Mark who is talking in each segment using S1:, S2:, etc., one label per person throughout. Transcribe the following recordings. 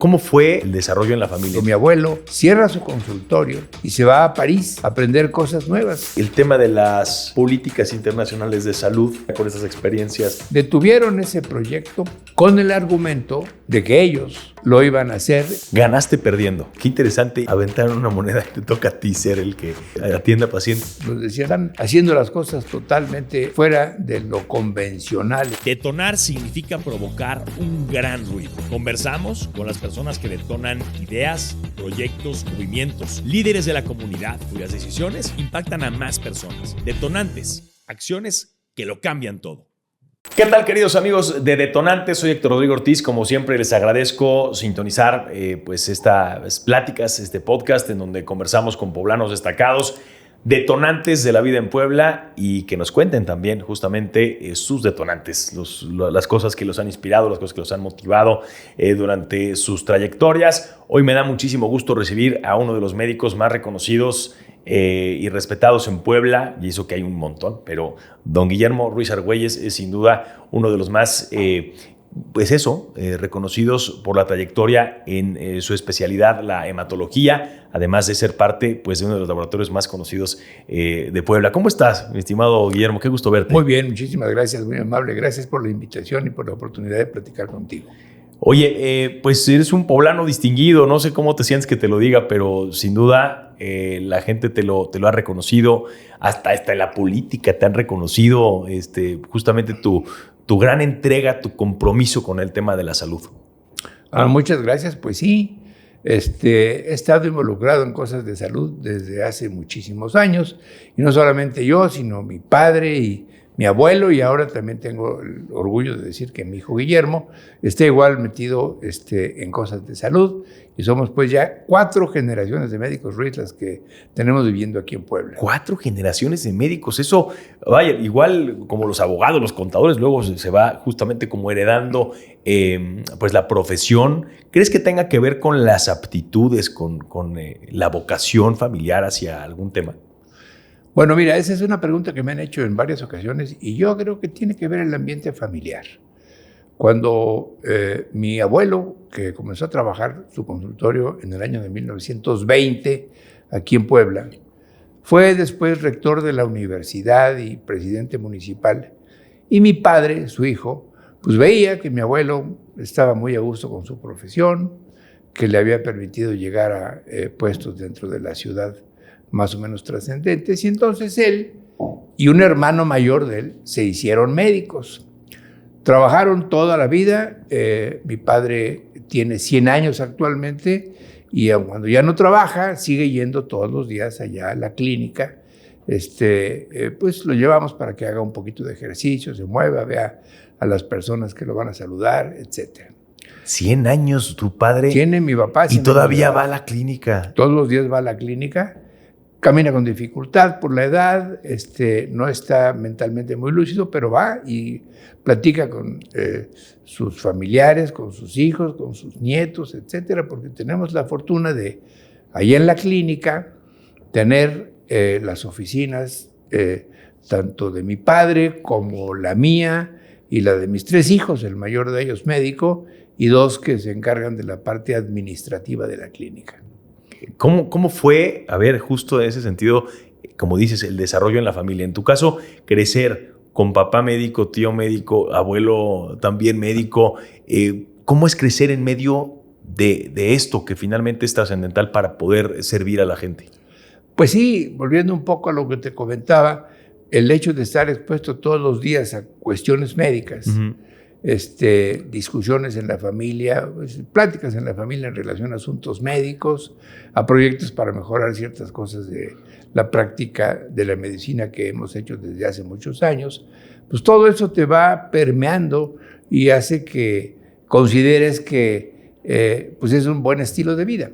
S1: ¿Cómo fue el desarrollo en la familia?
S2: Mi abuelo cierra su consultorio y se va a París a aprender cosas nuevas.
S1: El tema de las políticas internacionales de salud, con esas experiencias.
S2: Detuvieron ese proyecto con el argumento de que ellos lo iban a hacer.
S1: Ganaste perdiendo. Qué interesante aventar una moneda que te toca a ti ser el que atienda a pacientes.
S2: Nos decían, están haciendo las cosas totalmente fuera de lo convencional.
S3: Detonar significa provocar un gran ruido. Conversamos con las personas que detonan ideas, proyectos, movimientos, líderes de la comunidad cuyas decisiones impactan a más personas. Detonantes, acciones que lo cambian todo.
S1: ¿Qué tal, queridos amigos de Detonantes? Soy Héctor Rodrigo Ortiz. Como siempre, les agradezco sintonizar estas pláticas, este podcast en donde conversamos con poblanos destacados, detonantes de la vida en Puebla, y que nos cuenten también justamente sus detonantes, las cosas que los han inspirado, las cosas que los han motivado durante sus trayectorias. Hoy me da muchísimo gusto recibir a uno de los médicos más reconocidos y respetados en Puebla, y eso que hay un montón, pero don Guillermo Ruiz Argüelles es sin duda uno de los más reconocidos por la trayectoria en su especialidad, la hematología, además de ser parte de uno de los laboratorios más conocidos de Puebla. ¿Cómo estás, mi estimado Guillermo? Qué gusto verte.
S2: Muy bien, muchísimas gracias, muy amable. Gracias por la invitación y por la oportunidad de platicar contigo.
S1: Oye, eres un poblano distinguido, no sé cómo te sientes que te lo diga, pero sin duda la gente te lo ha reconocido, hasta en la política te han reconocido justamente tu gran entrega, tu compromiso con el tema de la salud.
S2: Muchas gracias, pues sí. He estado involucrado en cosas de salud desde hace muchísimos años, y no solamente yo, sino mi padre y mi abuelo, y ahora también tengo el orgullo de decir que mi hijo Guillermo está igual metido en cosas de salud, y somos pues ya 4 generaciones de médicos Ruiz las que tenemos viviendo aquí en Puebla.
S1: 4 generaciones de médicos, eso, vaya, igual como los abogados, los contadores, luego se va justamente como heredando la profesión. ¿Crees que tenga que ver con las aptitudes, con la vocación familiar hacia algún tema?
S2: Bueno, mira, esa es una pregunta que me han hecho en varias ocasiones, y yo creo que tiene que ver el ambiente familiar. Cuando mi abuelo, que comenzó a trabajar su consultorio en el año de 1920 aquí en Puebla, fue después rector de la universidad y presidente municipal, y mi padre, su hijo, pues veía que mi abuelo estaba muy a gusto con su profesión, que le había permitido llegar a puestos dentro de la ciudad más o menos trascendentes, y entonces él y un hermano mayor de él se hicieron médicos. Trabajaron toda la vida. Mi padre tiene 100 años actualmente, y cuando ya no trabaja, sigue yendo todos los días allá a la clínica. Pues lo llevamos para que haga un poquito de ejercicio, se mueva, vea a las personas que lo van a saludar, etc.
S1: 100 años tu padre.
S2: Tiene mi papá.
S1: Y todavía va a la clínica.
S2: Todos los días va a la clínica. Camina con dificultad por la edad, no está mentalmente muy lúcido, pero va y platica con sus familiares, con sus hijos, con sus nietos, etcétera, porque tenemos la fortuna de, allá en la clínica, tener las oficinas tanto de mi padre como la mía y la de mis 3 hijos, el mayor de ellos médico, y 2 que se encargan de la parte administrativa de la clínica.
S1: ¿Cómo fue, justo en ese sentido, como dices, el desarrollo en la familia? En tu caso, crecer con papá médico, tío médico, abuelo también médico, ¿cómo es crecer en medio de esto que finalmente es trascendental para poder servir a la gente?
S2: Pues sí, volviendo un poco a lo que te comentaba, el hecho de estar expuesto todos los días a cuestiones médicas, discusiones en la familia, pláticas en la familia en relación a asuntos médicos, a proyectos para mejorar ciertas cosas de la práctica de la medicina que hemos hecho desde hace muchos años, pues todo eso te va permeando y hace que consideres que pues es un buen estilo de vida.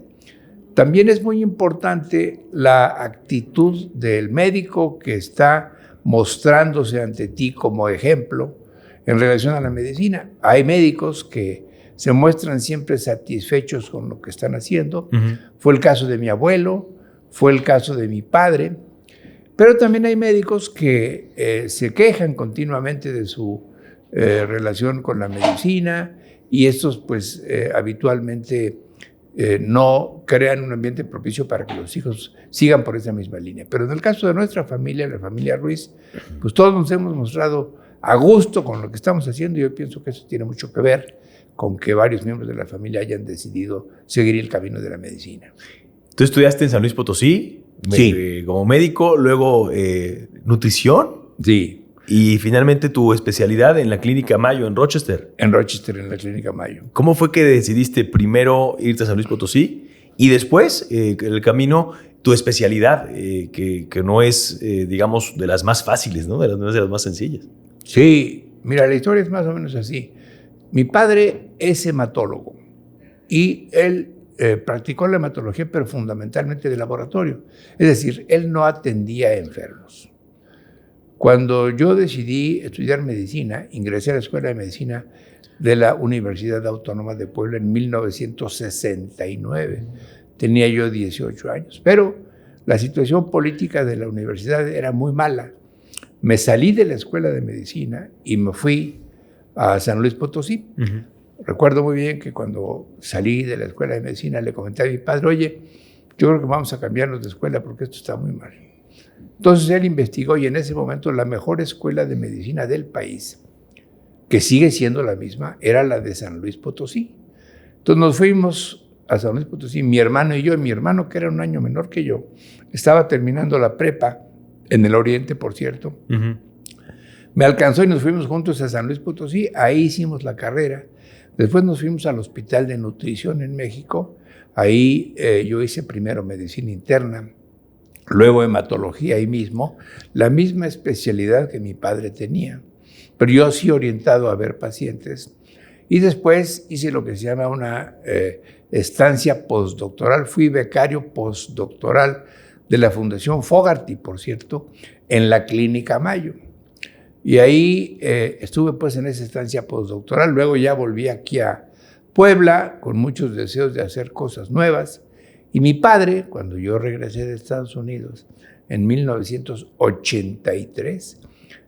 S2: También es muy importante la actitud del médico que está mostrándose ante ti como ejemplo en relación a la medicina. Hay médicos que se muestran siempre satisfechos con lo que están haciendo. Fue el caso de mi abuelo, fue el caso de mi padre, pero también hay médicos que se quejan continuamente de su relación con la medicina, y estos pues habitualmente no crean un ambiente propicio para que los hijos sigan por esa misma línea. Pero en el caso de nuestra familia, la familia Ruiz, pues todos nos hemos mostrado a gusto con lo que estamos haciendo, y yo pienso que eso tiene mucho que ver con que varios miembros de la familia hayan decidido seguir el camino de la medicina.
S1: ¿Tú estudiaste en San Luis Potosí?
S2: Sí.
S1: Como médico, luego nutrición.
S2: Sí.
S1: Y finalmente tu especialidad en la Clínica Mayo en Rochester.
S2: En Rochester, en la Clínica Mayo.
S1: ¿Cómo fue que decidiste primero irte a San Luis Potosí y después el camino, tu especialidad, que no es, digamos, de las más fáciles, ¿no? No es de las más sencillas?
S2: Sí, mira, la historia es más o menos así. Mi padre es hematólogo y él practicó la hematología, pero fundamentalmente de laboratorio. Es decir, él no atendía a enfermos. Cuando yo decidí estudiar medicina, ingresé a la Escuela de Medicina de la Universidad Autónoma de Puebla en 1969. Tenía yo 18 años, pero la situación política de la universidad era muy mala. Me salí de la Escuela de Medicina y me fui a San Luis Potosí. Uh-huh. Recuerdo muy bien que cuando salí de la Escuela de Medicina le comenté a mi padre, oye, yo creo que vamos a cambiarnos de escuela porque esto está muy mal. Entonces él investigó, y en ese momento la mejor escuela de medicina del país, que sigue siendo la misma, era la de San Luis Potosí. Entonces nos fuimos a San Luis Potosí, mi hermano y yo. Mi hermano, que era un año menor que yo, estaba terminando la prepa en el Oriente, por cierto. Uh-huh. Me alcanzó y nos fuimos juntos a San Luis Potosí. Ahí hicimos la carrera. Después nos fuimos al Hospital de Nutrición en México. Ahí yo hice primero medicina interna, luego hematología ahí mismo, la misma especialidad que mi padre tenía, pero yo sí orientado a ver pacientes. Y después hice lo que se llama una estancia postdoctoral. Fui becario postdoctoral de la Fundación Fogarty, por cierto, en la Clínica Mayo. Y ahí estuve pues en esa estancia postdoctoral. Luego ya volví aquí a Puebla con muchos deseos de hacer cosas nuevas. Y mi padre, cuando yo regresé de Estados Unidos en 1983,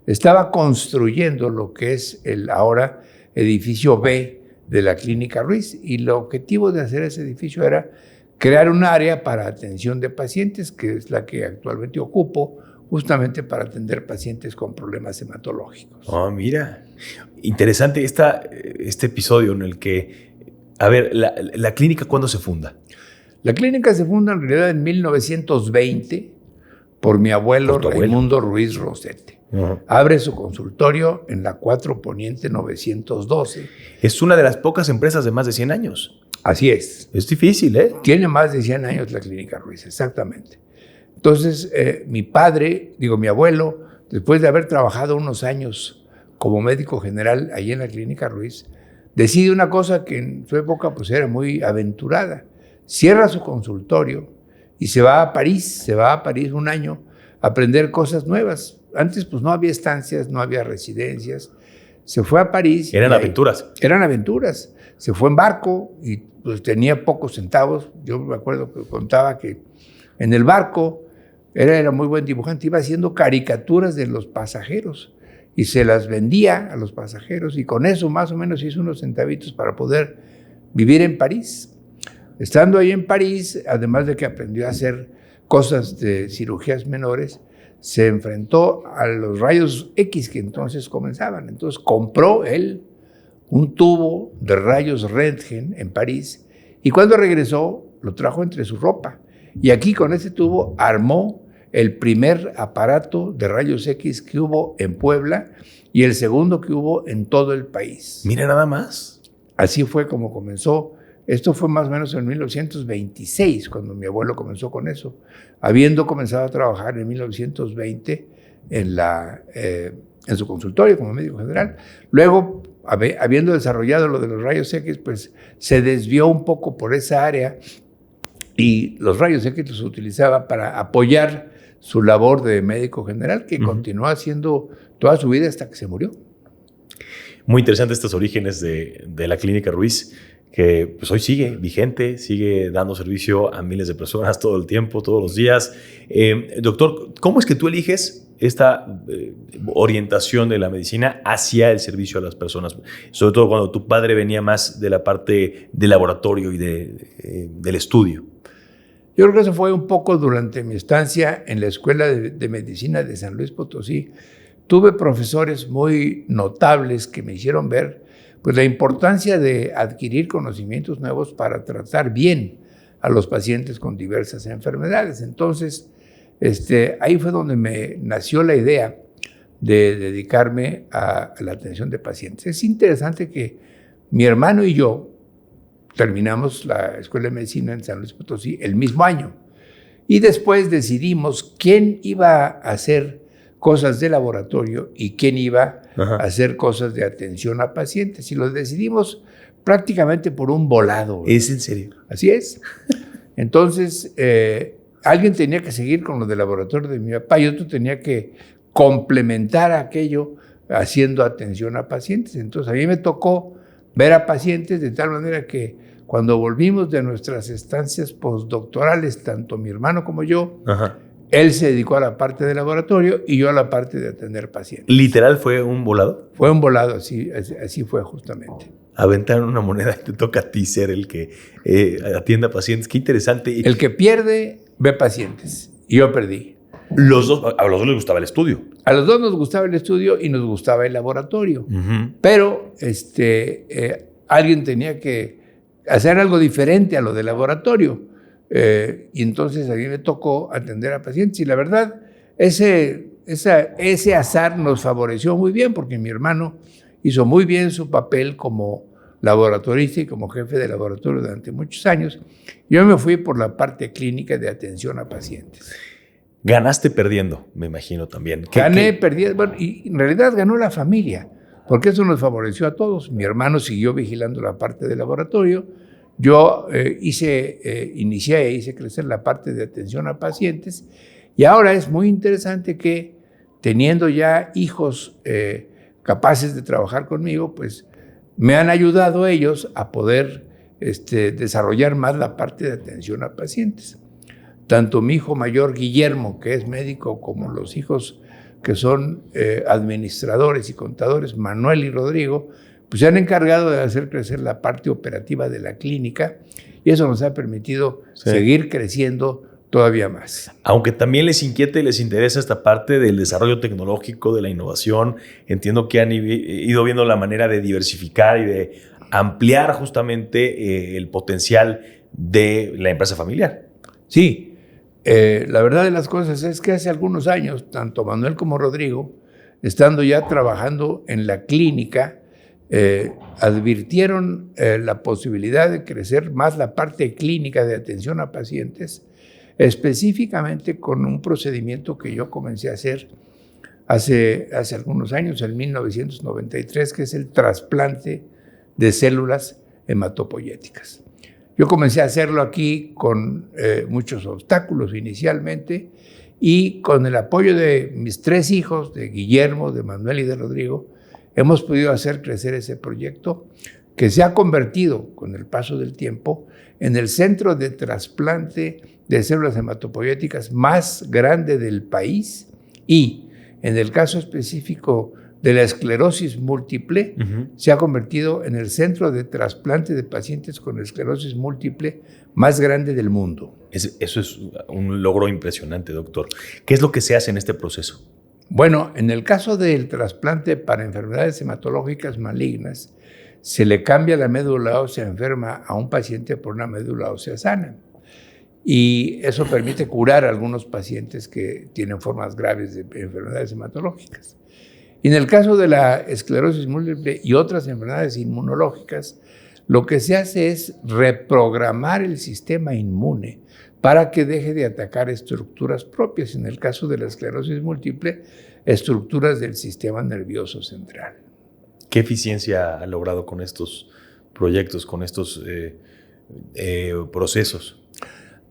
S2: estaba construyendo lo que es el ahora edificio B de la Clínica Ruiz. Y el objetivo de hacer ese edificio era crear un área para atención de pacientes, que es la que actualmente ocupo, justamente para atender pacientes con problemas hematológicos.
S1: Oh, mira, interesante este episodio en el que, a ver, la clínica, ¿cuándo se funda?
S2: La clínica se funda en realidad en 1920 por mi abuelo Raimundo Ruiz Rosete. Uh-huh. Abre su consultorio en la 4 Poniente 912.
S1: Es una de las pocas empresas de más de 100 años.
S2: Así es.
S1: Es difícil, ¿eh?
S2: Tiene más de 100 años la Clínica Ruiz, exactamente. Entonces, mi abuelo, después de haber trabajado unos años como médico general allí en la Clínica Ruiz, decide una cosa que en su época pues era muy aventurada. Cierra su consultorio y se va a París un año a aprender cosas nuevas. Antes pues no había estancias, no había residencias. Se fue a París.
S1: Eran aventuras.
S2: Eran aventuras. Se fue en barco y pues tenía pocos centavos. Yo me acuerdo que contaba que en el barco era muy buen dibujante, iba haciendo caricaturas de los pasajeros y se las vendía a los pasajeros, y con eso más o menos hizo unos centavitos para poder vivir en París. Estando ahí en París, además de que aprendió a hacer cosas de cirugías menores, se enfrentó a los rayos X que entonces comenzaban. Entonces compró él un tubo de rayos Röntgen en París, y cuando regresó lo trajo entre su ropa, y aquí con ese tubo armó el primer aparato de rayos X que hubo en Puebla y el segundo que hubo en todo el país.
S1: Mira nada más.
S2: Así fue como comenzó. Esto fue más o menos en 1926, cuando mi abuelo comenzó con eso, habiendo comenzado a trabajar en 1920 en su consultorio como médico general. Luego, habiendo desarrollado lo de los rayos X, pues se desvió un poco por esa área, y los rayos X los utilizaba para apoyar su labor de médico general, que continuó haciendo toda su vida hasta que se murió.
S1: Muy interesante estos orígenes de la Clínica Ruiz. que pues hoy sigue vigente, sigue dando servicio a miles de personas todo el tiempo, todos los días. Doctor, ¿cómo es que tú eliges esta orientación de la medicina hacia el servicio a las personas? Sobre todo cuando tu padre venía más de la parte de laboratorio y del estudio.
S2: Yo creo que eso fue un poco durante mi estancia en la Escuela de Medicina de San Luis Potosí. Tuve profesores muy notables que me hicieron ver pues, la importancia de adquirir conocimientos nuevos para tratar bien a los pacientes con diversas enfermedades. Entonces, ahí fue donde me nació la idea de dedicarme a la atención de pacientes. Es interesante que mi hermano y yo terminamos la Escuela de Medicina en San Luis Potosí el mismo año y después decidimos quién iba a hacer cosas de laboratorio y quién iba a hacer cosas de atención a pacientes. Y lo decidimos prácticamente por un volado.
S1: ¿Es en serio?
S2: Así es. Entonces, alguien tenía que seguir con lo de laboratorio de mi papá y otro tenía que complementar aquello haciendo atención a pacientes. Entonces, a mí me tocó ver a pacientes de tal manera que cuando volvimos de nuestras estancias postdoctorales, tanto mi hermano como yo, él se dedicó a la parte de laboratorio y yo a la parte de atender pacientes.
S1: ¿Literal fue un volado?
S2: Fue un volado, así fue justamente.
S1: Aventaron una moneda y te toca a ti ser el que atienda pacientes. Qué interesante.
S2: El que pierde, ve pacientes. Y yo perdí.
S1: A los dos les gustaba el estudio.
S2: A los dos nos gustaba el estudio y nos gustaba el laboratorio. Pero alguien tenía que hacer algo diferente a lo del laboratorio. Y entonces a mí me tocó atender a pacientes. Y la verdad, ese azar nos favoreció muy bien porque mi hermano hizo muy bien su papel como laboratorista y como jefe de laboratorio durante muchos años. Yo me fui por la parte clínica de atención a pacientes.
S1: Ganaste perdiendo, me imagino también.
S2: Gané, perdí, bueno, y en realidad ganó la familia, porque eso nos favoreció a todos. Mi hermano siguió vigilando la parte del laboratorio. Yo inicié e hice crecer la parte de atención a pacientes. Y ahora es muy interesante que teniendo ya hijos capaces de trabajar conmigo, pues me han ayudado ellos a poder desarrollar más la parte de atención a pacientes. Tanto mi hijo mayor, Guillermo, que es médico, como los hijos que son administradores y contadores, Manuel y Rodrigo, pues se han encargado de hacer crecer la parte operativa de la clínica y eso nos ha permitido seguir creciendo todavía más.
S1: Aunque también les inquieta y les interesa esta parte del desarrollo tecnológico, de la innovación, entiendo que han ido viendo la manera de diversificar y de ampliar justamente el potencial de la empresa familiar.
S2: Sí. La verdad de las cosas es que hace algunos años, tanto Manuel como Rodrigo, estando ya trabajando en la clínica, advirtieron la posibilidad de crecer más la parte clínica de atención a pacientes, específicamente con un procedimiento que yo comencé a hacer hace algunos años, en 1993, que es el trasplante de células hematopoyéticas. Yo comencé a hacerlo aquí con muchos obstáculos inicialmente y con el apoyo de mis 3 hijos, de Guillermo, de Manuel y de Rodrigo, hemos podido hacer crecer ese proyecto que se ha convertido con el paso del tiempo en el centro de trasplante de células hematopoyéticas más grande del país y en el caso específico de la esclerosis múltiple, se ha convertido en el centro de trasplante de pacientes con esclerosis múltiple más grande del mundo.
S1: Eso es un logro impresionante, doctor. ¿Qué es lo que se hace en este proceso?
S2: Bueno, en el caso del trasplante para enfermedades hematológicas malignas, se le cambia la médula ósea enferma a un paciente por una médula ósea sana. Y eso permite curar a algunos pacientes que tienen formas graves de enfermedades hematológicas. Y en el caso de la esclerosis múltiple y otras enfermedades inmunológicas, lo que se hace es reprogramar el sistema inmune para que deje de atacar estructuras propias. En el caso de la esclerosis múltiple, estructuras del sistema nervioso central.
S1: ¿Qué eficiencia ha logrado con estos proyectos, con estos procesos?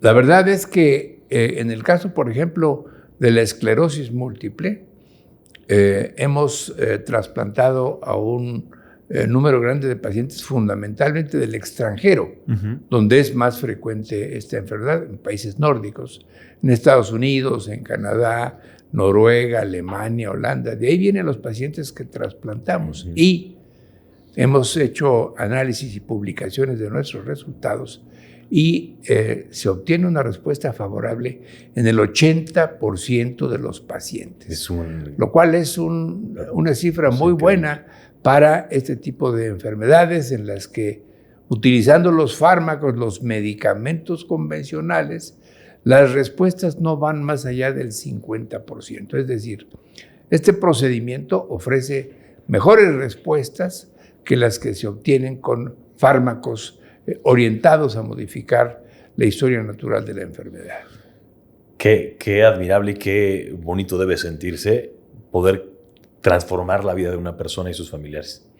S2: La verdad es que en el caso, por ejemplo, de la esclerosis múltiple, hemos trasplantado a un número grande de pacientes, fundamentalmente del extranjero, donde es más frecuente esta enfermedad, en países nórdicos, en Estados Unidos, en Canadá, Noruega, Alemania, Holanda. De ahí vienen los pacientes que trasplantamos. Y hemos hecho análisis y publicaciones de nuestros resultados y se obtiene una respuesta favorable en el 80% de los pacientes, lo cual es una cifra muy buena para este tipo de enfermedades en las que, utilizando los fármacos, los medicamentos convencionales, las respuestas no van más allá del 50%. Es decir, este procedimiento ofrece mejores respuestas que las que se obtienen con fármacos orientados a modificar la historia natural de la enfermedad.
S1: Qué admirable y qué bonito debe sentirse poder transformar la vida de una persona y sus familiares.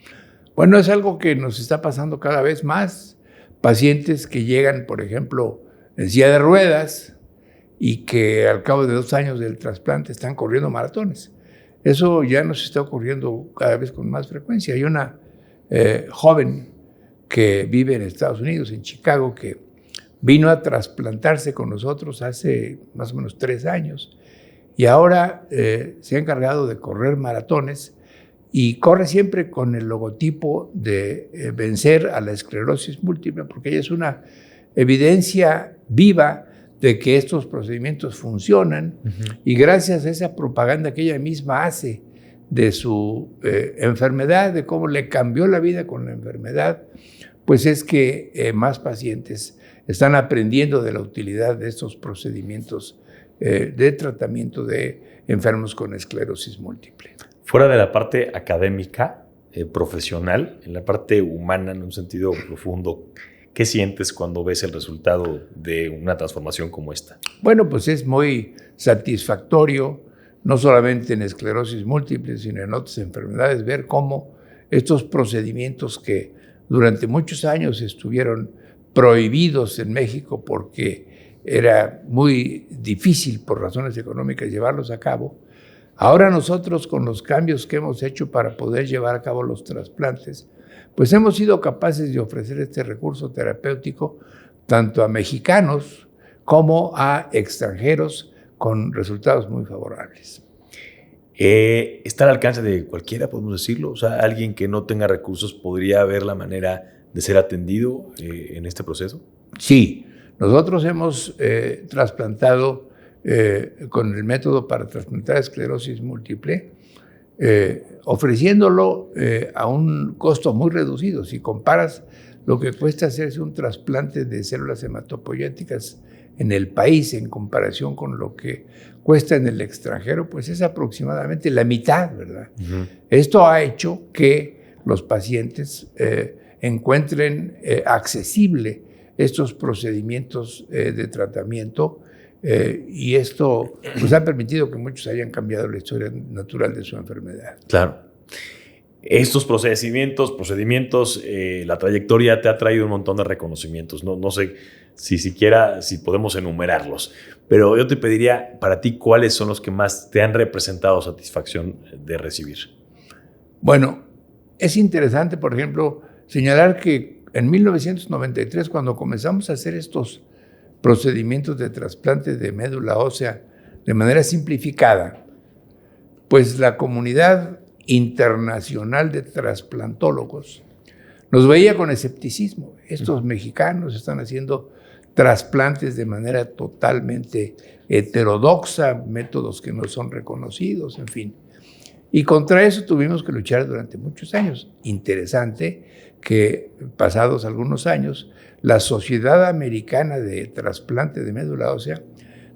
S2: Bueno, es algo que nos está pasando cada vez más. Pacientes que llegan, por ejemplo, en silla de ruedas y que al cabo de 2 años del trasplante están corriendo maratones. Eso ya nos está ocurriendo cada vez con más frecuencia. Hay una joven que vive en Estados Unidos, en Chicago, que vino a trasplantarse con nosotros hace más o menos 3 años y ahora se ha encargado de correr maratones y corre siempre con el logotipo de vencer a la esclerosis múltiple, porque ella es una evidencia viva de que estos procedimientos funcionan y gracias a esa propaganda que ella misma hace de su enfermedad, de cómo le cambió la vida con la enfermedad, pues es que más pacientes están aprendiendo de la utilidad de estos procedimientos de tratamiento de enfermos con esclerosis múltiple.
S1: Fuera de la parte académica, profesional, en la parte humana, en un sentido profundo, ¿qué sientes cuando ves el resultado de una transformación como esta?
S2: Bueno, pues es muy satisfactorio, no solamente en esclerosis múltiple, sino en otras enfermedades, ver cómo estos procedimientos que durante muchos años estuvieron prohibidos en México porque era muy difícil por razones económicas llevarlos a cabo. Ahora nosotros, con los cambios que hemos hecho para poder llevar a cabo los trasplantes, pues hemos sido capaces de ofrecer este recurso terapéutico tanto a mexicanos como a extranjeros con resultados muy favorables.
S1: ¿Está al alcance de cualquiera, podemos decirlo? O sea, alguien que no tenga recursos podría ver la manera de ser atendido en este proceso.
S2: Sí. Nosotros hemos trasplantado con el método para trasplantar esclerosis múltiple, ofreciéndolo a un costo muy reducido. Si comparas lo que cuesta hacerse un trasplante de células hematopoyéticas en el país en comparación con lo que cuesta en el extranjero, pues es aproximadamente la mitad, ¿verdad? Esto ha hecho que los pacientes encuentren accesible estos procedimientos de tratamiento y esto pues, ha permitido que muchos hayan cambiado la historia natural de su enfermedad.
S1: Claro. Estos procedimientos, la trayectoria te ha traído un montón de reconocimientos. No sé si podemos enumerarlos, pero yo te pediría para ti cuáles son los que más te han representado satisfacción de recibir.
S2: Bueno, es interesante, por ejemplo, señalar que en 1993, cuando comenzamos a hacer estos procedimientos de trasplante de médula ósea de manera simplificada, pues la comunidad internacional de trasplantólogos nos veía con escepticismo. Estos mexicanos están haciendo trasplantes de manera totalmente heterodoxa, métodos que no son reconocidos, en fin. Y contra eso tuvimos que luchar durante muchos años. Interesante que pasados algunos años, la Sociedad Americana de Trasplante de Médula Ósea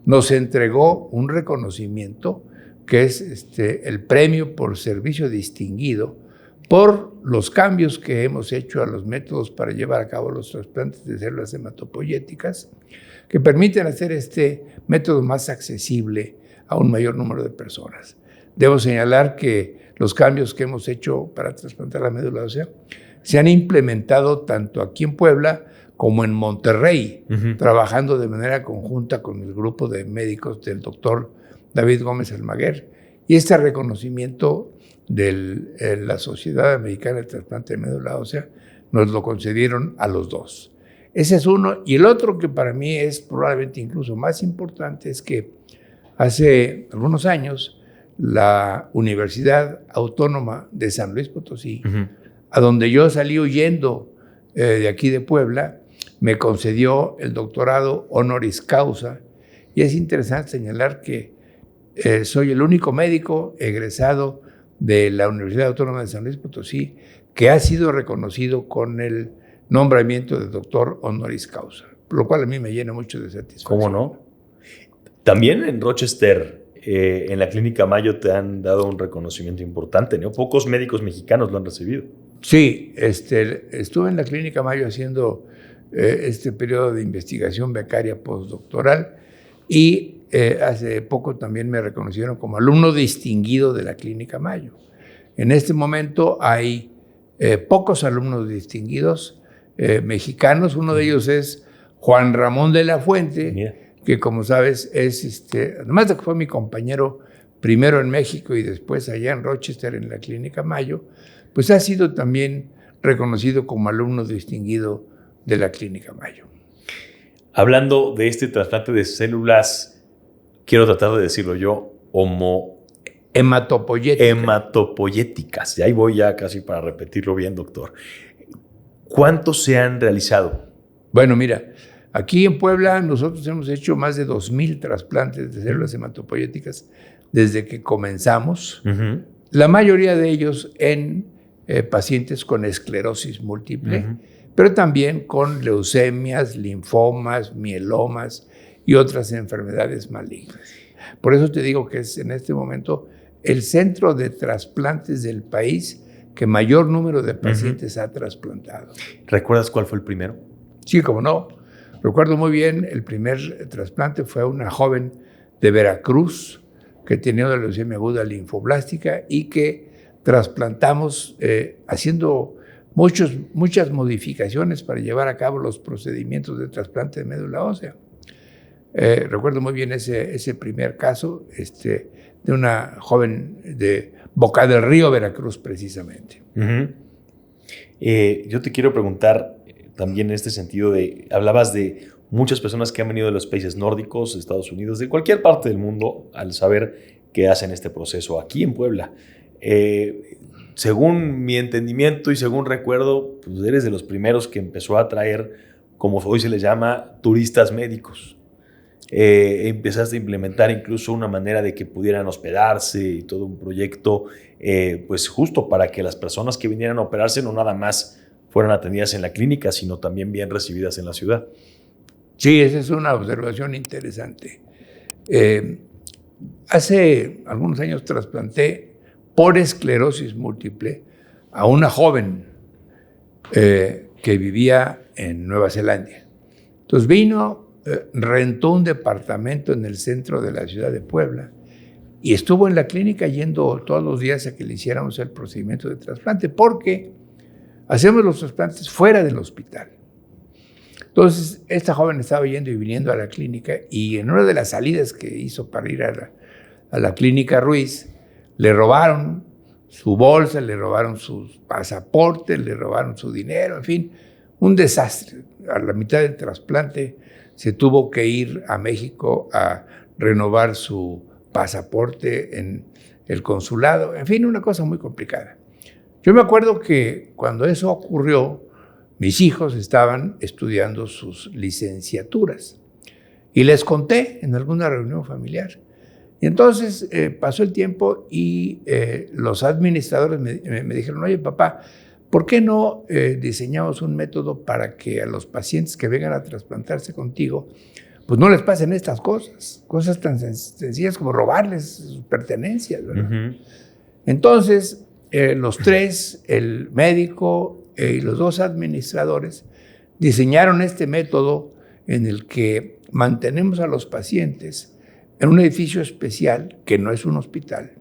S2: nos entregó un reconocimiento que es el premio por servicio distinguido por los cambios que hemos hecho a los métodos para llevar a cabo los trasplantes de células hematopoyéticas, que permiten hacer este método más accesible a un mayor número de personas. Debo señalar que los cambios que hemos hecho para trasplantar la médula ósea se han implementado tanto aquí en Puebla como en Monterrey, trabajando de manera conjunta con el grupo de médicos del doctor David Gómez Almaguer. Y este reconocimiento de la Sociedad Americana de Trasplante de Médula Ósea, nos lo concedieron a los dos. Ese es uno. Y el otro, que para mí es probablemente incluso más importante, es que hace algunos años la Universidad Autónoma de San Luis Potosí, a donde yo salí huyendo de aquí de Puebla, me concedió el doctorado honoris causa. Y es interesante señalar que soy el único médico egresado de la Universidad Autónoma de San Luis Potosí que ha sido reconocido con el nombramiento de doctor honoris causa, lo cual a mí me llena mucho de satisfacción.
S1: ¿Cómo no? También en Rochester, en la Clínica Mayo, te han dado un reconocimiento importante, ¿no? Pocos médicos mexicanos lo han recibido.
S2: Sí, estuve en la Clínica Mayo haciendo este periodo de investigación becaria postdoctoral y hace poco también me reconocieron como alumno distinguido de la Clínica Mayo. En este momento hay pocos alumnos distinguidos mexicanos. Uno de ellos es Juan Ramón de la Fuente, que como sabes es, además de que fue mi compañero primero en México y después allá en Rochester en la Clínica Mayo, pues ha sido también reconocido como alumno distinguido de la Clínica Mayo.
S1: Hablando de este trasplante de células, quiero tratar de decirlo yo, hematopoyéticas. Y ahí voy ya casi para repetirlo bien, doctor. ¿Cuántos se han realizado?
S2: Bueno, mira, aquí en Puebla nosotros hemos hecho más de 2,000 trasplantes de células hematopoyéticas desde que comenzamos. La mayoría de ellos en pacientes con esclerosis múltiple, pero también con leucemias, linfomas, mielomas y otras enfermedades malignas. Por eso te digo que es en este momento el centro de trasplantes del país que mayor número de pacientes ha trasplantado.
S1: ¿Recuerdas cuál fue el primero?
S2: Sí, cómo no. Recuerdo muy bien, el primer trasplante fue a una joven de Veracruz que tenía una leucemia aguda linfoblástica y que trasplantamos haciendo muchas modificaciones para llevar a cabo los procedimientos de trasplante de médula ósea. Recuerdo muy bien ese primer caso de una joven de Boca del Río, Veracruz, precisamente.
S1: Yo te quiero preguntar también en este sentido hablabas de muchas personas que han venido de los países nórdicos, de Estados Unidos, de cualquier parte del mundo, al saber que hacen este proceso aquí en Puebla. Según mi entendimiento y según recuerdo, pues eres de los primeros que empezó a traer, como hoy se les llama, turistas médicos. Empezaste a implementar incluso una manera de que pudieran hospedarse y todo un proyecto, pues justo para que las personas que vinieran a operarse no nada más fueran atendidas en la clínica, sino también bien recibidas en la ciudad.
S2: Sí, esa es una observación interesante. Hace algunos años trasplanté por esclerosis múltiple a una joven que vivía en Nueva Zelanda. Entonces vino, rentó un departamento en el centro de la ciudad de Puebla y estuvo en la clínica yendo todos los días a que le hiciéramos el procedimiento de trasplante, porque hacemos los trasplantes fuera del hospital. Entonces, esta joven estaba yendo y viniendo a la clínica y en una de las salidas que hizo para ir a la clínica Ruiz, le robaron su bolsa, le robaron sus pasaportes, le robaron su dinero, en fin, un desastre. A la mitad del trasplante se tuvo que ir a México a renovar su pasaporte en el consulado, en fin, una cosa muy complicada. Yo me acuerdo que cuando eso ocurrió, mis hijos estaban estudiando sus licenciaturas y les conté en alguna reunión familiar. Y entonces pasó el tiempo y los administradores me dijeron, oye papá, ¿por qué no diseñamos un método para que a los pacientes que vengan a trasplantarse contigo, pues no les pasen estas cosas tan sencillas como robarles sus pertenencias, ¿verdad? Entonces, los tres, el médico y los dos administradores, diseñaron este método en el que mantenemos a los pacientes en un edificio especial, que no es un hospital,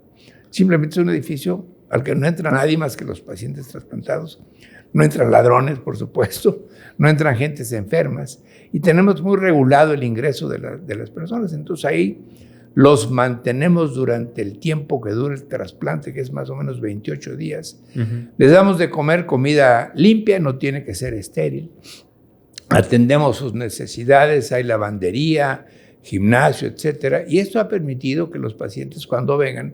S2: simplemente es un edificio al que no entra nadie más que los pacientes trasplantados. No entran ladrones, por supuesto, no entran gentes enfermas, y tenemos muy regulado el ingreso de las personas. Entonces ahí los mantenemos durante el tiempo que dura el trasplante, que es más o menos 28 días. Les damos de comer comida limpia, no tiene que ser estéril. Atendemos sus necesidades, hay lavandería, gimnasio, etcétera. Y esto ha permitido que los pacientes, cuando vengan,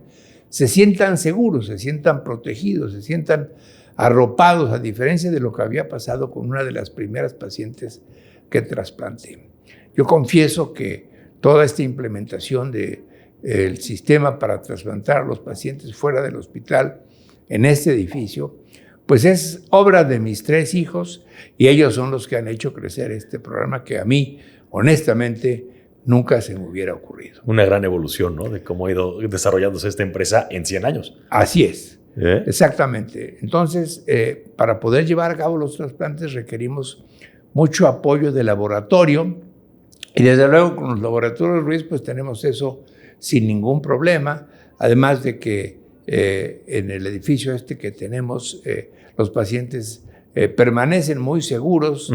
S2: se sientan seguros, se sientan protegidos, se sientan arropados, a diferencia de lo que había pasado con una de las primeras pacientes que trasplanté. Yo confieso que toda esta implementación del sistema para trasplantar a los pacientes fuera del hospital en este edificio, pues es obra de mis 3 hijos y ellos son los que han hecho crecer este programa que a mí, honestamente, nunca se me hubiera ocurrido.
S1: Una gran evolución, ¿no? De cómo ha ido desarrollándose esta empresa en 100 años.
S2: Así es, exactamente. Entonces, para poder llevar a cabo los trasplantes requerimos mucho apoyo de laboratorio y desde luego con los laboratorios Ruiz pues tenemos eso sin ningún problema, además de que en el edificio que tenemos los pacientes permanecen muy seguros,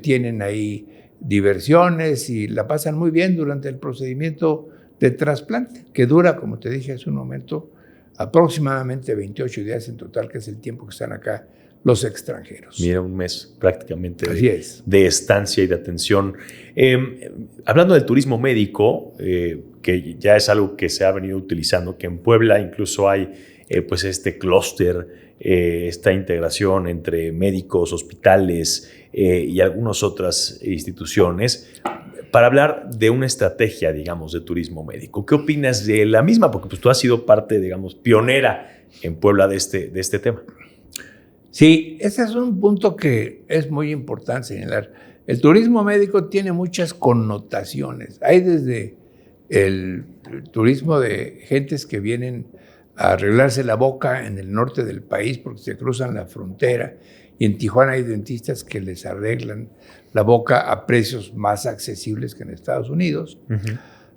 S2: tienen ahí diversiones y la pasan muy bien durante el procedimiento de trasplante, que dura, como te dije hace un momento, aproximadamente 28 días en total, que es el tiempo que están acá los extranjeros.
S1: Mira, un mes prácticamente
S2: de
S1: estancia y de atención. Hablando del turismo médico, que ya es algo que se ha venido utilizando, que en Puebla incluso hay pues este clúster, esta integración entre médicos, hospitales y algunas otras instituciones, para hablar de una estrategia, digamos, de turismo médico. ¿Qué opinas de la misma? Porque pues, tú has sido parte, digamos, pionera en Puebla de este tema.
S2: Sí, ese es un punto que es muy importante señalar. El turismo médico tiene muchas connotaciones. Hay desde el turismo de gentes que vienen a arreglarse la boca en el norte del país porque se cruzan la frontera, y en Tijuana hay dentistas que les arreglan la boca a precios más accesibles que en Estados Unidos,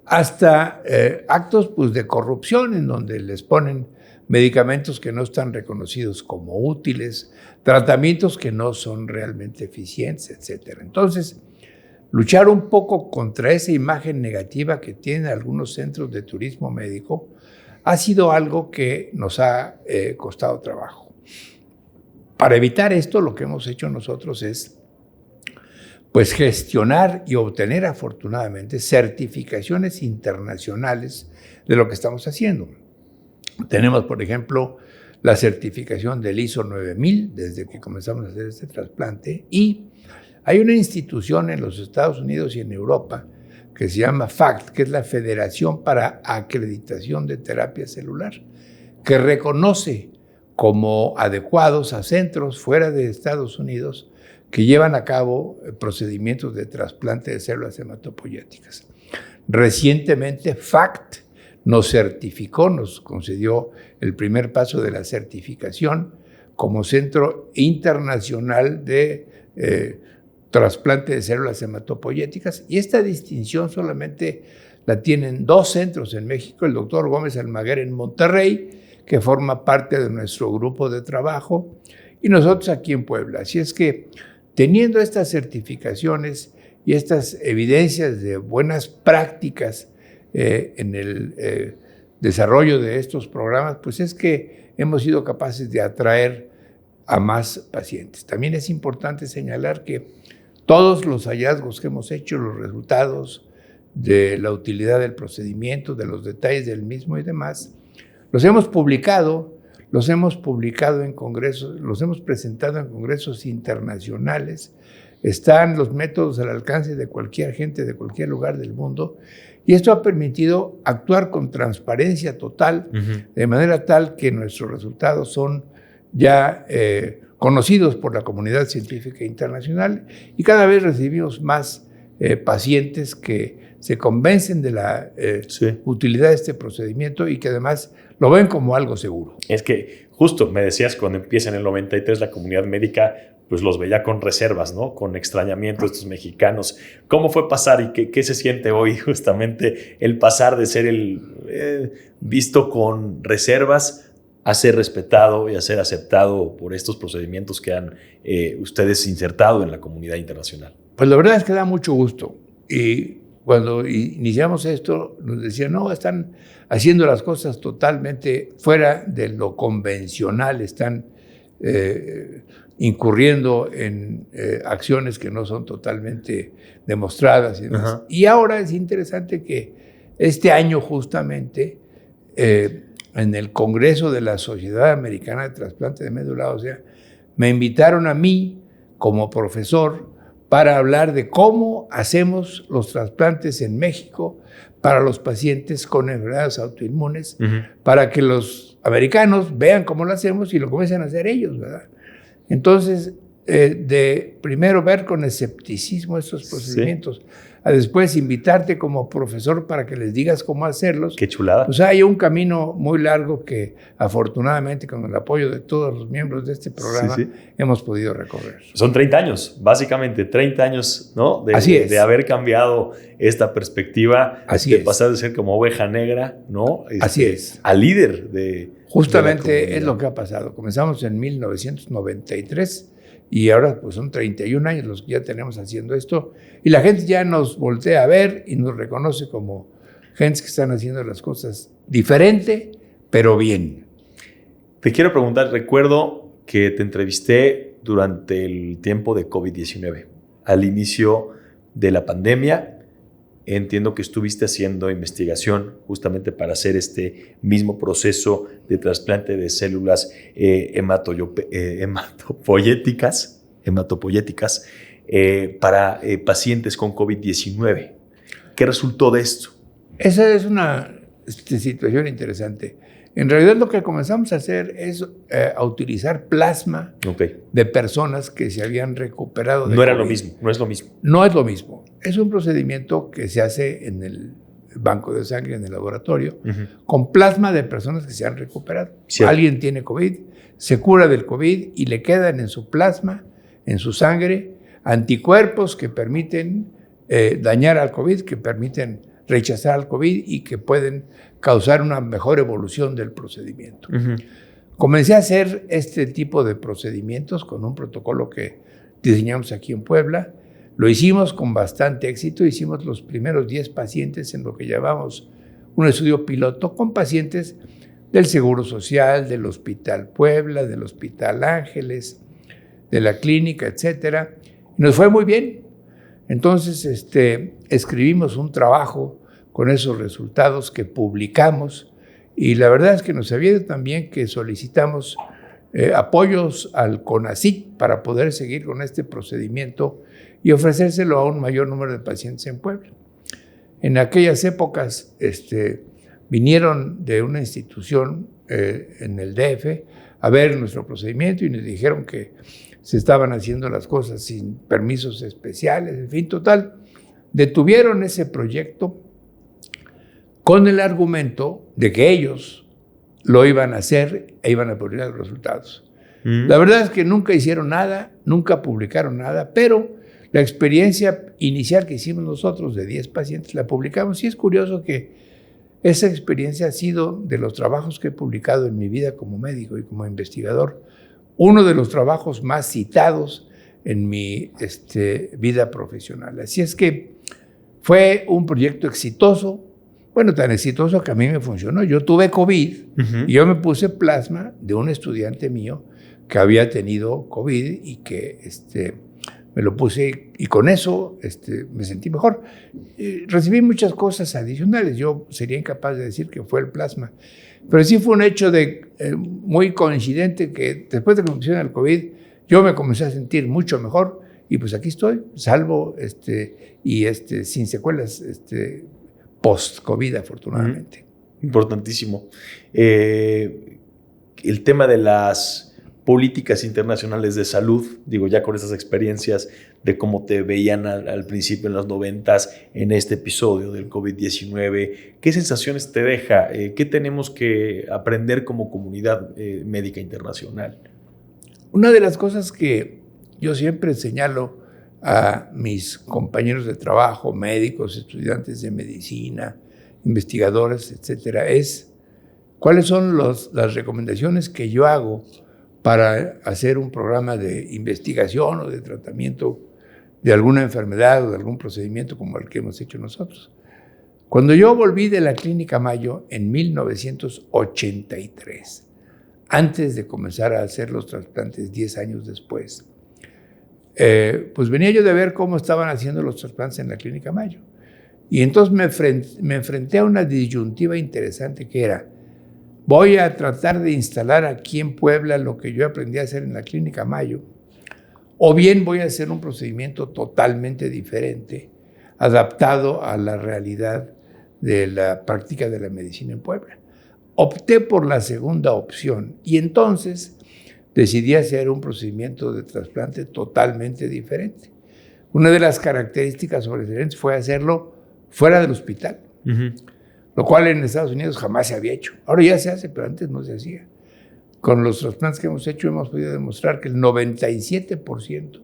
S2: hasta actos pues, de corrupción en donde les ponen medicamentos que no están reconocidos como útiles, tratamientos que no son realmente eficientes, etc. Entonces, luchar un poco contra esa imagen negativa que tienen algunos centros de turismo médico ha sido algo que nos ha costado trabajo. Para evitar esto, lo que hemos hecho nosotros es pues, gestionar y obtener afortunadamente certificaciones internacionales de lo que estamos haciendo. Tenemos, por ejemplo, la certificación del ISO 9000 desde que comenzamos a hacer este trasplante, y hay una institución en los Estados Unidos y en Europa que se llama FACT, que es la Federación para Acreditación de Terapia Celular, que reconoce como adecuados a centros fuera de Estados Unidos que llevan a cabo procedimientos de trasplante de células hematopoyéticas. Recientemente, FACT nos certificó, nos concedió el primer paso de la certificación como Centro Internacional de Trasplante de Células Hematopoyéticas, y esta distinción solamente la tienen 2 centros en México, el doctor Gómez Almaguer en Monterrey, que forma parte de nuestro grupo de trabajo, y nosotros aquí en Puebla. Así es que, teniendo estas certificaciones y estas evidencias de buenas prácticas en el desarrollo de estos programas, pues es que hemos sido capaces de atraer a más pacientes. También es importante señalar que todos los hallazgos que hemos hecho, los resultados de la utilidad del procedimiento, de los detalles del mismo y demás, los hemos publicado en congresos, los hemos presentado en congresos internacionales. Están los métodos al alcance de cualquier gente de cualquier lugar del mundo, y esto ha permitido actuar con transparencia total, de manera tal que nuestros resultados son ya conocidos por la comunidad científica internacional, y cada vez recibimos más pacientes que se convencen de la utilidad de este procedimiento y que además lo ven como algo seguro.
S1: Es que justo me decías, cuando empieza en el 93 la comunidad médica, pues los veía con reservas, ¿no? Con extrañamiento estos mexicanos. ¿Cómo fue pasar y qué se siente hoy justamente el pasar de ser el visto con reservas a ser respetado y a ser aceptado por estos procedimientos que han ustedes insertado en la comunidad internacional?
S2: Pues la verdad es que da mucho gusto, y cuando iniciamos esto, nos decían, no, están haciendo las cosas totalmente fuera de lo convencional, están incurriendo en acciones que no son totalmente demostradas. Y ahora es interesante que este año justamente, en el Congreso de la Sociedad Americana de Trasplante de Médula Ósea, me invitaron a mí como profesor para hablar de cómo hacemos los trasplantes en México para los pacientes con enfermedades autoinmunes, para que los americanos vean cómo lo hacemos y lo comiencen a hacer ellos, ¿verdad? Entonces, de primero ver con escepticismo estos procedimientos, a después invitarte como profesor para que les digas cómo hacerlos.
S1: ¡Qué chulada!
S2: Pues hay un camino muy largo que afortunadamente con el apoyo de todos los miembros de este programa hemos podido recorrer.
S1: Son 30 años, básicamente 30 años, ¿no? De haber cambiado esta perspectiva, de pasar de ser como oveja negra, ¿no?
S2: Así es.
S1: A líder de...
S2: Justamente es lo que ha pasado. Comenzamos en 1993 y ahora pues son 31 años los que ya tenemos haciendo esto y la gente ya nos voltea a ver y nos reconoce como gente que están haciendo las cosas diferente, pero bien.
S1: Te quiero preguntar, recuerdo que te entrevisté durante el tiempo de COVID-19, al inicio de la pandemia. Entiendo que estuviste haciendo investigación justamente para hacer este mismo proceso de trasplante de células hematopoyéticas para pacientes con COVID-19. ¿Qué resultó de esto?
S2: Esa es una situación interesante. En realidad lo que comenzamos a hacer es a utilizar plasma de personas que se habían recuperado de
S1: COVID.
S2: No es lo mismo. Es un procedimiento que se hace en el banco de sangre, en el laboratorio, con plasma de personas que se han recuperado. Cierto. Alguien tiene COVID, se cura del COVID y le quedan en su plasma, en su sangre, anticuerpos que permiten dañar al COVID, que permiten rechazar al COVID y que pueden causar una mejor evolución del procedimiento. Comencé a hacer este tipo de procedimientos con un protocolo que diseñamos aquí en Puebla. Lo hicimos con bastante éxito. Hicimos los primeros 10 pacientes en lo que llamamos un estudio piloto con pacientes del Seguro Social, del Hospital Puebla, del Hospital Ángeles, de la clínica, etc. Y nos fue muy bien. Entonces escribimos un trabajo con esos resultados que publicamos y la verdad es que nos había ido también que solicitamos apoyos al CONACYT para poder seguir con este procedimiento y ofrecérselo a un mayor número de pacientes en Puebla. En aquellas épocas vinieron de una institución en el DF a ver nuestro procedimiento y nos dijeron que se estaban haciendo las cosas sin permisos especiales, en fin, total. Detuvieron ese proyecto con el argumento de que ellos lo iban a hacer e iban a publicar los resultados. La verdad es que nunca hicieron nada, nunca publicaron nada, pero la experiencia inicial que hicimos nosotros de 10 pacientes la publicamos y es curioso que esa experiencia ha sido de los trabajos que he publicado en mi vida como médico y como investigador, uno de los trabajos más citados en mi vida profesional. Así es que fue un proyecto exitoso, bueno, tan exitoso que a mí me funcionó. Yo tuve COVID y yo me puse plasma de un estudiante mío que había tenido COVID y que me lo puse y con eso me sentí mejor. Recibí muchas cosas adicionales. Yo sería incapaz de decir que fue el plasma. Pero sí fue un hecho muy coincidente que después de que me pusieron el COVID, yo me comencé a sentir mucho mejor y pues aquí estoy, salvo y sin secuelas post-COVID, afortunadamente.
S1: Importantísimo. El tema de las políticas internacionales de salud, digo, ya con esas experiencias de cómo te veían al principio en los 90s, en este episodio del COVID-19, ¿qué sensaciones te deja? ¿Qué tenemos que aprender como comunidad médica internacional?
S2: Una de las cosas que yo siempre señalo a mis compañeros de trabajo, médicos, estudiantes de medicina, investigadores, etcétera, es cuáles son las recomendaciones que yo hago para hacer un programa de investigación o de tratamiento de alguna enfermedad o de algún procedimiento como el que hemos hecho nosotros. Cuando yo volví de la Clínica Mayo en 1983, antes de comenzar a hacer los trasplantes 10 años después, pues venía yo de ver cómo estaban haciendo los trasplantes en la Clínica Mayo. Y entonces me enfrenté a una disyuntiva interesante que era, voy a tratar de instalar aquí en Puebla lo que yo aprendí a hacer en la Clínica Mayo, o bien voy a hacer un procedimiento totalmente diferente, adaptado a la realidad de la práctica de la medicina en Puebla. Opté por la segunda opción y entonces decidí hacer un procedimiento de trasplante totalmente diferente. Una de las características sobresalientes fue hacerlo fuera del hospital, lo cual en Estados Unidos jamás se había hecho. Ahora ya se hace, pero antes no se hacía. Con los trasplantes que hemos hecho hemos podido demostrar que el 97%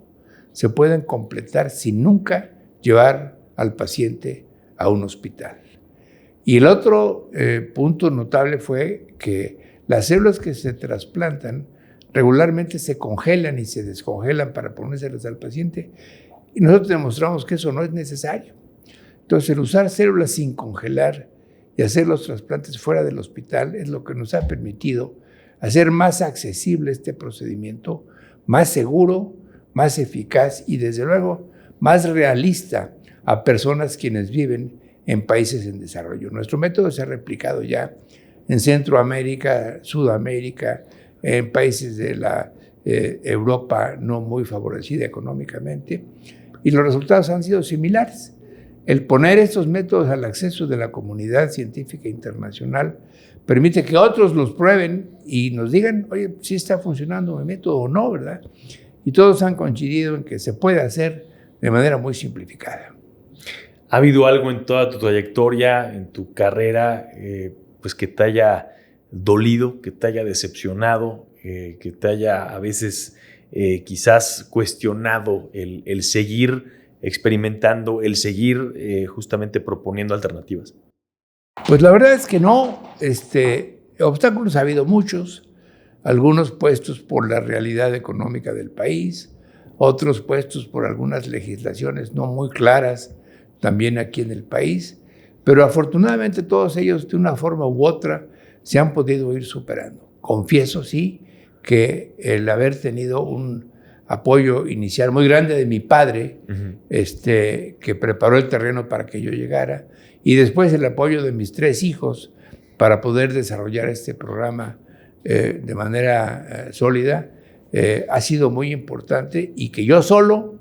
S2: se pueden completar sin nunca llevar al paciente a un hospital. Y el otro punto notable fue que las células que se trasplantan regularmente se congelan y se descongelan para ponérselas al paciente y nosotros demostramos que eso no es necesario. Entonces, el usar células sin congelar y hacer los trasplantes fuera del hospital es lo que nos ha permitido hacer más accesible este procedimiento, más seguro, más eficaz y desde luego más realista a personas quienes viven en países en desarrollo. Nuestro método se ha replicado ya en Centroamérica, Sudamérica, en países de la Europa no muy favorecida económicamente, y los resultados han sido similares. El poner estos métodos al acceso de la comunidad científica internacional permite que otros los prueben y nos digan, oye, si está funcionando mi método o no, ¿verdad? Y todos han coincidido en que se puede hacer de manera muy simplificada.
S1: ¿Ha habido algo en toda tu trayectoria, en tu carrera, pues que te haya dolido, que te haya decepcionado, que te haya a veces quizás cuestionado el seguir experimentando, el seguir justamente proponiendo alternativas?
S2: Pues la verdad es que no. Obstáculos ha habido muchos, algunos puestos por la realidad económica del país, otros puestos por algunas legislaciones no muy claras también aquí en el país, pero afortunadamente todos ellos de una forma u otra se han podido ir superando. Confieso, sí, que el haber tenido un apoyo inicial muy grande de mi padre, que preparó el terreno para que yo llegara, y después el apoyo de mis 3 hijos para poder desarrollar este programa de manera sólida, ha sido muy importante y que yo solo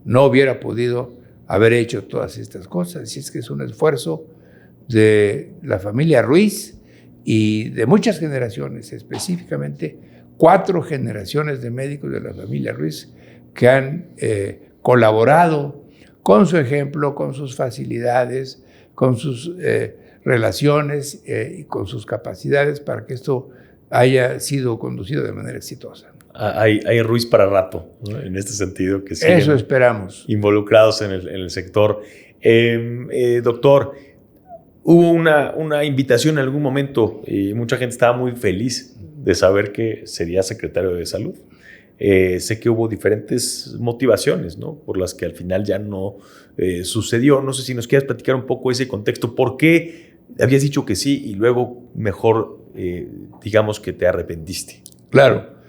S2: no hubiera podido haber hecho todas estas cosas. Así es que es un esfuerzo de la familia Ruiz y de muchas generaciones, específicamente 4 generaciones de médicos de la familia Ruiz que han colaborado con su ejemplo, con sus facilidades, con sus relaciones y con sus capacidades para que esto haya sido conducido de manera exitosa.
S1: Hay Ruiz para rato, ¿no? En este sentido, que siguen
S2: eso esperamos,
S1: involucrados en el sector. Doctor, hubo una invitación en algún momento y mucha gente estaba muy feliz de saber que sería secretario de Salud. Sé que hubo diferentes motivaciones, ¿no?, por las que al final ya no sucedió. No sé si nos quieres platicar un poco ese contexto. ¿Por qué habías dicho que sí y luego mejor, digamos, que te arrepentiste?
S2: Claro.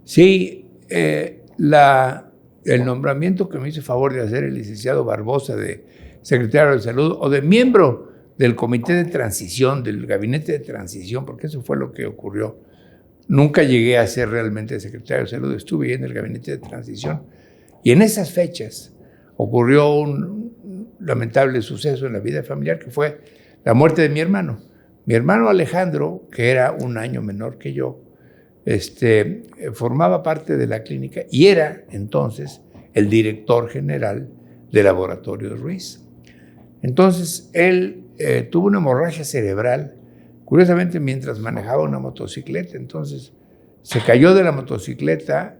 S2: Sí, el nombramiento que me hizo favor de hacer el licenciado Barbosa de secretario de Salud o de miembro del comité de transición, del gabinete de transición, porque eso fue lo que ocurrió. Nunca llegué a ser realmente secretario de Salud, estuve en el gabinete de transición y en esas fechas ocurrió un lamentable suceso en la vida familiar que fue la muerte de mi hermano. Mi hermano Alejandro, que era un año menor que yo, formaba parte de la clínica y era entonces el director general del laboratorio Ruiz. Entonces él tuvo una hemorragia cerebral, curiosamente mientras manejaba una motocicleta. Entonces se cayó de la motocicleta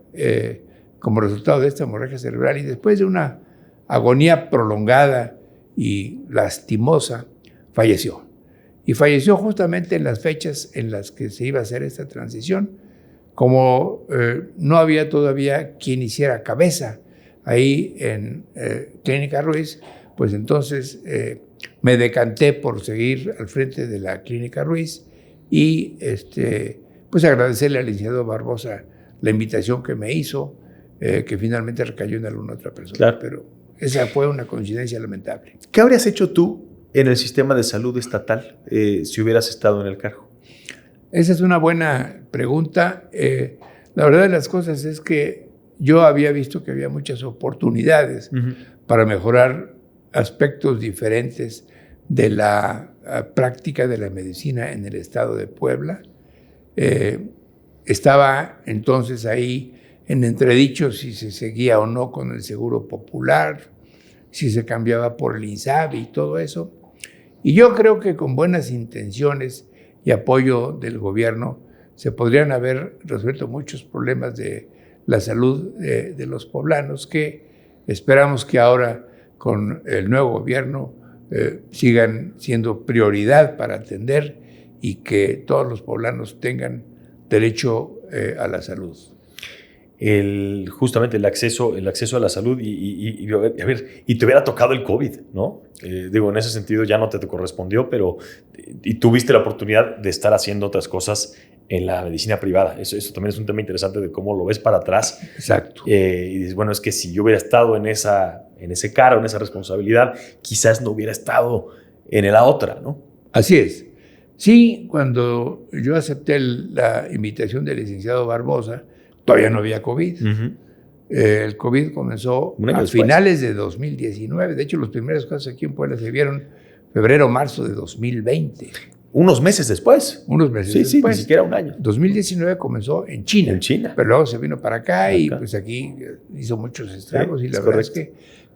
S2: como resultado de esta hemorragia cerebral y después de una agonía prolongada y lastimosa falleció. Y falleció justamente en las fechas en las que se iba a hacer esta transición. Como no había todavía quien hiciera cabeza ahí en Clínica Ruiz, pues entonces me decanté por seguir al frente de la Clínica Ruiz y pues agradecerle al licenciado Barbosa la invitación que me hizo, que finalmente recayó en alguna otra persona.
S1: Claro.
S2: Pero esa fue una coincidencia lamentable.
S1: ¿Qué habrías hecho tú en el sistema de salud estatal si hubieras estado en el cargo?
S2: Esa es una buena pregunta. La verdad de las cosas es que yo había visto que había muchas oportunidades para mejorar aspectos diferentes de la práctica de la medicina en el estado de Puebla. Estaba entonces ahí en entredicho si se seguía o no con el Seguro Popular, si se cambiaba por el INSABI y todo eso. Y yo creo que con buenas intenciones y apoyo del gobierno se podrían haber resuelto muchos problemas de la salud de los poblanos que esperamos que ahora con el nuevo gobierno sigan siendo prioridad para atender y que todos los poblanos tengan derecho a la salud.
S1: Justamente el acceso a la salud y te hubiera tocado el COVID, ¿no? En ese sentido ya no te correspondió, pero y tuviste la oportunidad de estar haciendo otras cosas en la medicina privada. Eso también es un tema interesante de cómo lo ves para atrás.
S2: Exacto.
S1: Y dices, bueno, es que si yo hubiera estado en ese cargo, en esa responsabilidad, quizás no hubiera estado en la otra, ¿no?
S2: Así es. Sí, cuando yo acepté la invitación del licenciado Barbosa, todavía no había COVID. El COVID comenzó a finales de 2019. De hecho, los primeros casos aquí en Puebla se vieron febrero, marzo de 2020.
S1: Unos meses después.
S2: Unos meses
S1: después. Sí, ni siquiera un año.
S2: 2019 comenzó en China.
S1: En China.
S2: Pero luego se vino para acá y pues aquí hizo muchos estragos. Y la verdad es que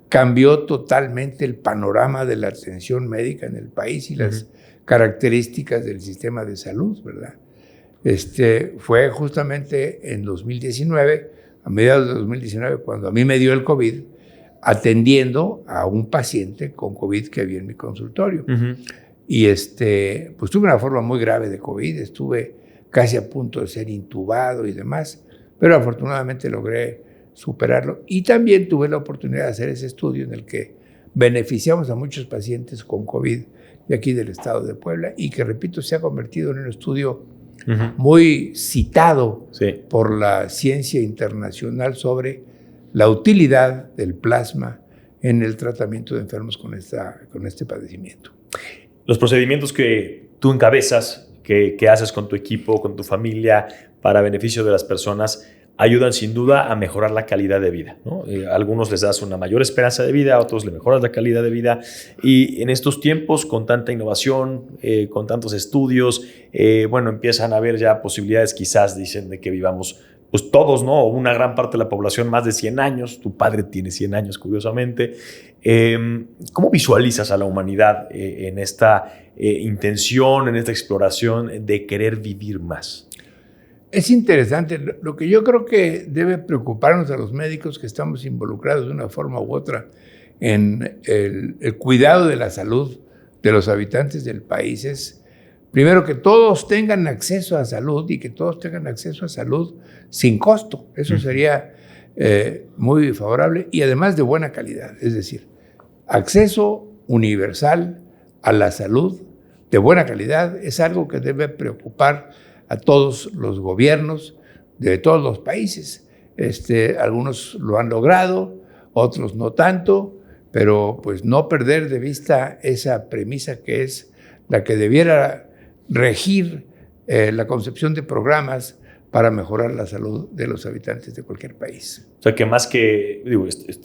S2: cambió totalmente el panorama de la atención médica en el país y las características del sistema de salud, ¿verdad? Fue justamente en 2019, a mediados de 2019, cuando a mí me dio el COVID, atendiendo a un paciente con COVID que había en mi consultorio. Y pues tuve una forma muy grave de COVID, estuve casi a punto de ser intubado y demás, pero afortunadamente logré superarlo. Y también tuve la oportunidad de hacer ese estudio en el que beneficiamos a muchos pacientes con COVID de aquí del estado de Puebla y que, repito, se ha convertido en un estudio muy citado por la ciencia internacional sobre la utilidad del plasma en el tratamiento de enfermos con este padecimiento.
S1: Los procedimientos que tú encabezas, que haces con tu equipo, con tu familia, para beneficio de las personas, ayudan sin duda a mejorar la calidad de vida, ¿no? A algunos les das una mayor esperanza de vida, a otros le mejoras la calidad de vida. Y en estos tiempos, con tanta innovación, con tantos estudios, empiezan a haber ya posibilidades, quizás dicen, de que vivamos pues todos, ¿no? Una gran parte de la población más de 100 años. Tu padre tiene 100 años, curiosamente. ¿Cómo visualizas a la humanidad en esta intención, en esta exploración de querer vivir más?
S2: Es interesante. Lo que yo creo que debe preocuparnos a los médicos que estamos involucrados de una forma u otra en el cuidado de la salud de los habitantes del país es, primero, que todos tengan acceso a salud y que todos tengan acceso a salud sin costo. Eso sería muy favorable y además de buena calidad. Es decir, acceso universal a la salud de buena calidad es algo que debe preocupar a todos los gobiernos de todos los países. Algunos lo han logrado, otros no tanto, pero pues no perder de vista esa premisa que es la que debiera regir la concepción de programas para mejorar la salud de los habitantes de cualquier país.
S1: O sea, que más que,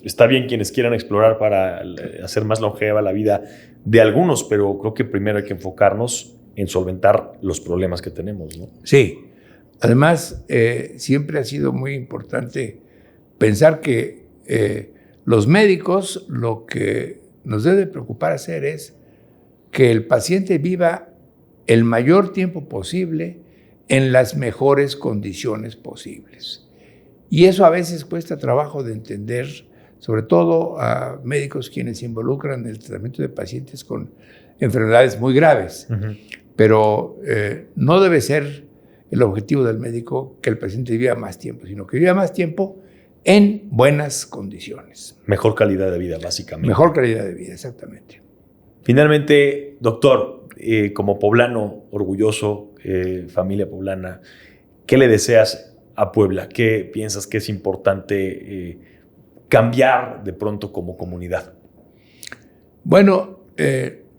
S1: está bien quienes quieran explorar para hacer más longeva la vida de algunos, pero creo que primero hay que enfocarnos en solventar los problemas que tenemos, ¿no?
S2: Sí. Además, siempre ha sido muy importante pensar que los médicos lo que nos debe preocupar hacer es que el paciente viva el mayor tiempo posible en las mejores condiciones posibles. Y eso a veces cuesta trabajo de entender, sobre todo a médicos quienes se involucran en el tratamiento de pacientes con enfermedades muy graves. Pero no debe ser el objetivo del médico que el paciente viva más tiempo, sino que viva más tiempo en buenas condiciones.
S1: Mejor calidad de vida, básicamente.
S2: Mejor calidad de vida, exactamente.
S1: Finalmente, doctor, como poblano orgulloso, familia poblana, ¿qué le deseas a Puebla? ¿Qué piensas que es importante cambiar de pronto como comunidad?
S2: Bueno,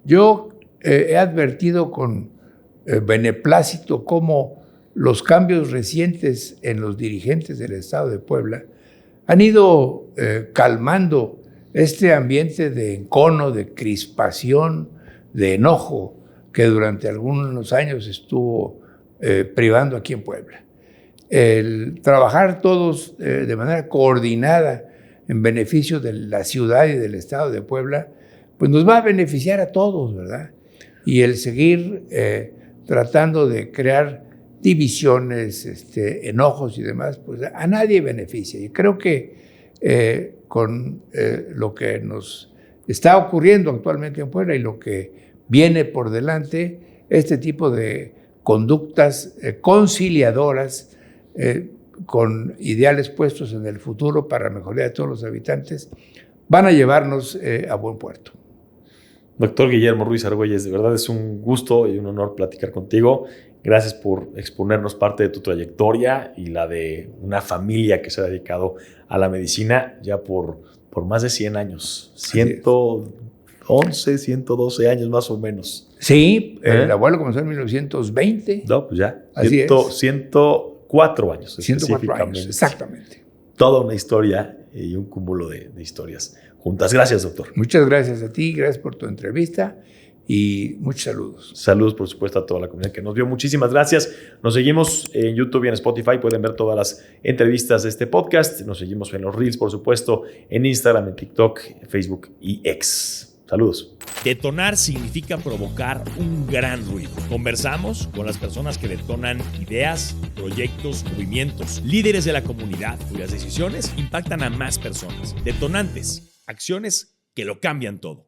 S2: yo he advertido con beneplácito cómo los cambios recientes en los dirigentes del Estado de Puebla han ido calmando este ambiente de encono, de crispación, de enojo que durante algunos años estuvo privando aquí en Puebla. El trabajar todos de manera coordinada en beneficio de la ciudad y del Estado de Puebla, pues nos va a beneficiar a todos, ¿verdad? Y el seguir tratando de crear divisiones, enojos y demás, pues a nadie beneficia. Y creo que con lo que nos está ocurriendo actualmente en Puebla y lo que viene por delante, este tipo de conductas conciliadoras con ideales puestos en el futuro para la mejoría de todos los habitantes, van a llevarnos a buen puerto.
S1: Doctor Guillermo Ruiz Argüelles, de verdad es un gusto y un honor platicar contigo. Gracias por exponernos parte de tu trayectoria y la de una familia que se ha dedicado a la medicina ya por más de 100 años. 111, 112 años más o menos.
S2: Sí, el abuelo comenzó en 1920.
S1: No, pues ya.
S2: Así es.
S1: 104 años.
S2: 104 años, exactamente.
S1: Toda una historia y un cúmulo de historias juntas. Gracias, doctor.
S2: Muchas gracias a ti, gracias por tu entrevista y muchos saludos.
S1: Saludos, por supuesto, a toda la comunidad que nos vio. Muchísimas gracias. Nos seguimos en YouTube y en Spotify. Pueden ver todas las entrevistas de este podcast. Nos seguimos en los Reels, por supuesto, en Instagram, en TikTok, Facebook y X. Saludos.
S3: Detonar significa provocar un gran ruido. Conversamos con las personas que detonan ideas, proyectos, movimientos, líderes de la comunidad cuyas decisiones impactan a más personas. Detonantes, acciones que lo cambian todo.